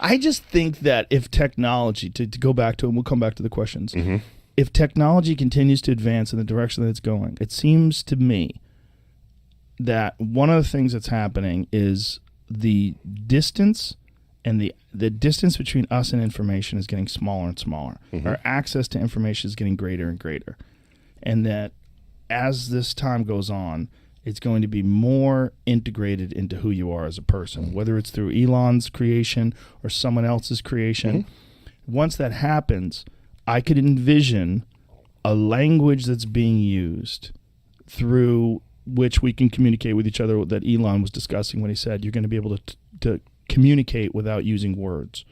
I just think that if technology, to go back to it, and we'll come back to the questions, Mm-hmm. if technology continues to advance in the direction that it's going, it seems to me that one of the things that's happening is the distance and the distance between us and information is getting smaller and smaller. Mm-hmm. Our access to information is getting greater and greater. And that as this time goes on, it's going to be more integrated into who you are as a person, whether it's through Elon's creation or someone else's creation. Mm-hmm. Once that happens, I could envision a language that's being used through which we can communicate with each other, that Elon was discussing when he said you're going to be able to communicate without using words.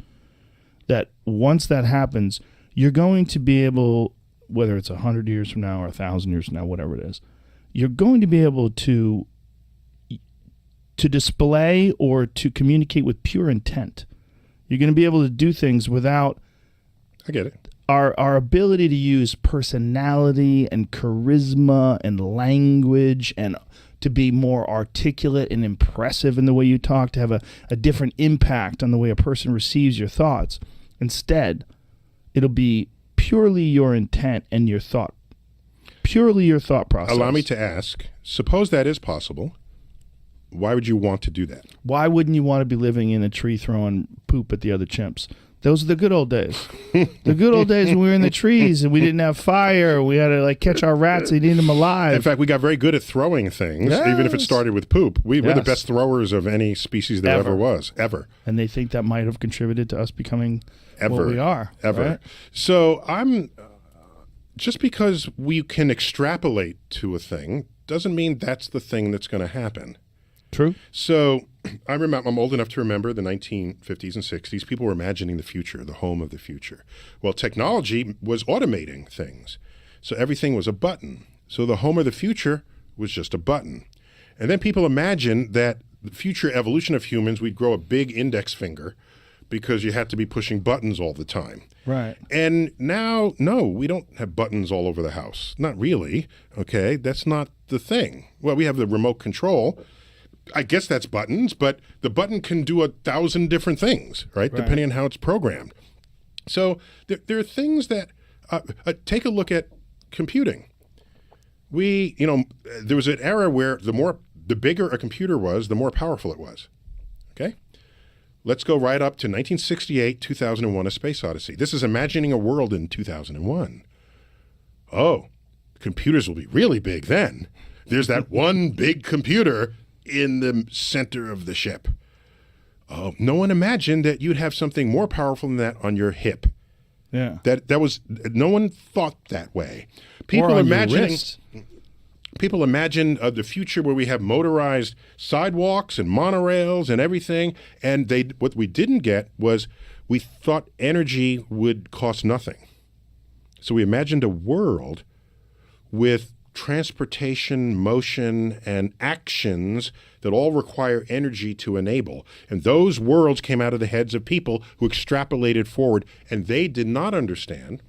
That once that happens, you're going to be able, whether it's 100 years from now or 1,000 years from now, whatever it is, you're going to be able to display or to communicate with pure intent. You're going to be able to do things without... I get it. Our ability to use personality and charisma and language and to be more articulate and impressive in the way you talk, to have a different impact on the way a person receives your thoughts. Instead, it'll be purely your intent and your thought. Purely your thought process. Allow me to ask, suppose that is possible, why would you want to do that? Why wouldn't you want to be living in a tree throwing poop at the other chimps? Those are the good old days. The good old days when we were in the trees and we didn't have fire. We had to catch our rats and eat them alive. In fact, we got very good at throwing things, even if it started with poop. We're the best throwers of any species there ever was, ever. And they think that might have contributed to us becoming what we are. Ever. Right? So just because we can extrapolate to a thing doesn't mean that's the thing that's going to happen. True. So I'm old enough to remember the 1950s and 60s. People were imagining the future, the home of the future. Well, technology was automating things. So everything was a button. So the home of the future was just a button. And then people imagined that the future evolution of humans, we'd grow a big index finger because you had to be pushing buttons all the time. Right. And now, no, we don't have buttons all over the house. Not really, okay? That's not the thing. Well, we have the remote control. I guess that's buttons, but the button can do 1,000 different things, right? Depending on how it's programmed. So there are things that, take a look at computing. There was an era where the bigger a computer was, the more powerful it was, okay? Let's go right up to 1968, 2001, A Space Odyssey. This is imagining a world in 2001. Oh, computers will be really big then. There's that one big computer in the center of the ship. Oh, no one imagined that you'd have something more powerful than that on your hip. Yeah. That was, no one thought that way. People imagine the future where we have motorized sidewalks and monorails and everything. And what we didn't get was we thought energy would cost nothing. So we imagined a world with transportation, motion, and actions that all require energy to enable. And those worlds came out of the heads of people who extrapolated forward, and they did not understand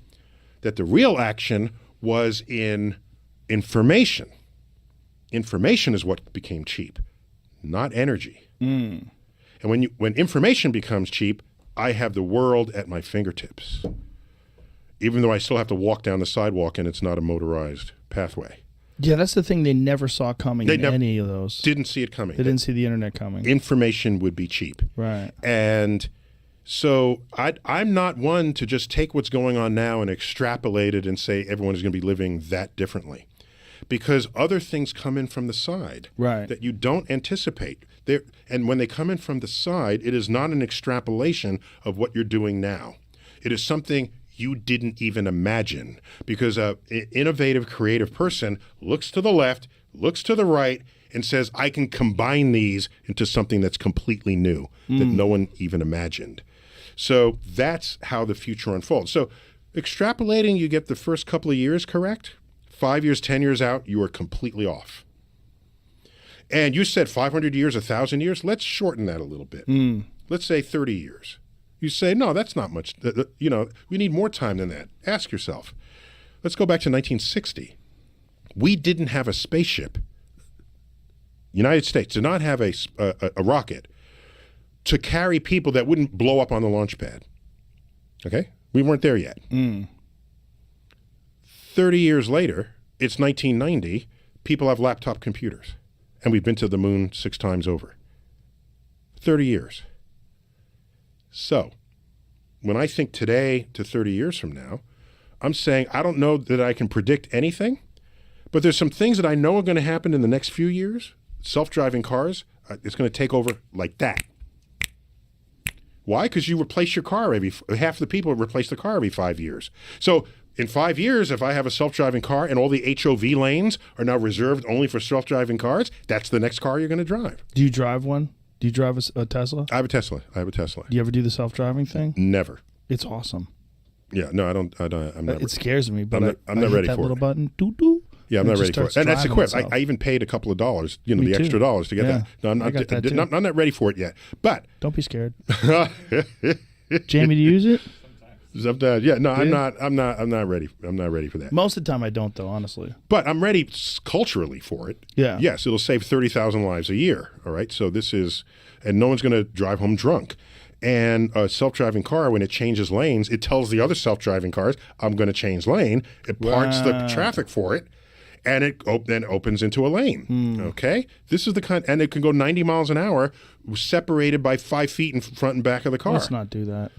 that the real action was in information. Information is what became cheap, not energy. And when information becomes cheap, I have the world at my fingertips, even though I still have to walk down the sidewalk and it's not a motorized pathway. Yeah, that's the thing they never saw coming in any of those. Didn't see it coming. They didn't see the internet coming. Information would be cheap. Right. And so I'm not one to just take what's going on now and extrapolate it and say everyone is going to be living that differently. Because other things come in from the side that you don't anticipate. And when they come in from the side, it is not an extrapolation of what you're doing now. It is something you didn't even imagine, because an innovative, creative person looks to the left, looks to the right, and says, I can combine these into something that's completely new that no one even imagined. So that's how the future unfolds. So extrapolating, you get the first couple of years correct. 5 years, 10 years out, you are completely off. And you said 500 years, 1,000 years. Let's shorten that a little bit. Let's say 30 years. You say, no, that's not much. We need more time than that. Ask yourself. Let's go back to 1960. We didn't have a spaceship. United States did not have a rocket. to carry people that wouldn't blow up on the launch pad. Okay? We weren't there yet. 30 years later, it's 1990, people have laptop computers. And we've been to the moon 6 times over. 30 years. So, when I think today to 30 years from now, I'm saying I don't know that I can predict anything, but there's some things that I know are going to happen in the next few years. Self-driving cars, it's going to take over like that. Why? Because you replace your car half the people replace the car every 5 years. So in 5 years, if I have a self-driving car and all the HOV lanes are now reserved only for self-driving cars, that's the next car you're going to drive. Do you drive one? Do you drive a Tesla? I have a Tesla. Do you ever do the self-driving thing? Never. It's awesome. Yeah, no, I don't. I'm not. It scares me, but I'm not ready that for little it. button. Doo doo. Yeah, I'm not ready for it. And that's equipped. itself. I even paid a couple of dollars, the Me extra too. dollars to get Yeah, that. No, I'm I'm not ready for it yet. But don't be scared. Jamie, do you use it? Sometimes, yeah. No, I'm not ready. I'm not ready for that. Most of the time, I don't, though. Honestly. But I'm ready culturally for it. Yeah. Yes, it'll save 30,000 lives a year. All right. So this is, and no one's going to drive home drunk. And a self-driving car, when it changes lanes, it tells the other self-driving cars, I'm going to change lane. It parts the traffic for it, and it then opens into a lane. Okay? This is the kind, and it can go 90 miles an hour separated by 5 feet in front and back of the car. Let's not do that.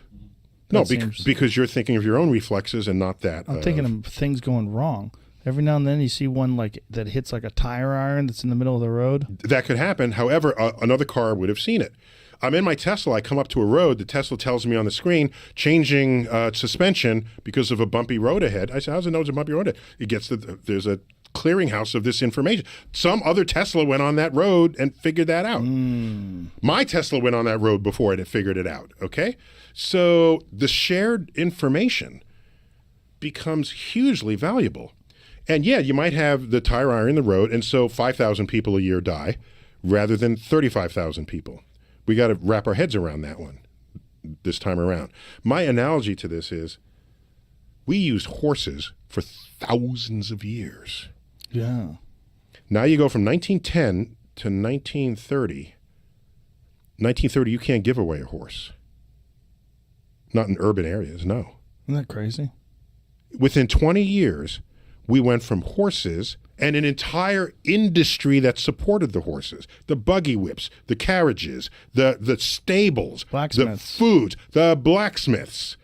No, because you're thinking of your own reflexes and not that. I'm thinking of things going wrong. Every now and then you see one like that hits like a tire iron that's in the middle of the road. That could happen. However, another car would have seen it. I'm in my Tesla. I come up to a road. The Tesla tells me on the screen, changing suspension because of a bumpy road ahead. I said, how's it know it's a bumpy road ahead? It gets there's a clearinghouse of this information. Some other Tesla went on that road and figured that out. My Tesla went on that road before it had figured it out. Okay? So the shared information becomes hugely valuable. And yeah, you might have the tire iron in the road, and so 5,000 people a year die rather than 35,000 people. We got to wrap our heads around that one this time around. My analogy to this is we used horses for thousands of years. Yeah. Now you go from 1910 to 1930. 1930, you can't give away a horse. Not in urban areas, no. Isn't that crazy? Within 20 years, we went from horses and an entire industry that supported the horses, the buggy whips, the carriages, the stables, the foods, the blacksmiths,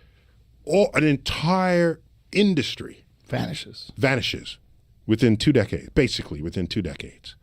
an entire industry vanishes within 2 decades, basically within 2 decades.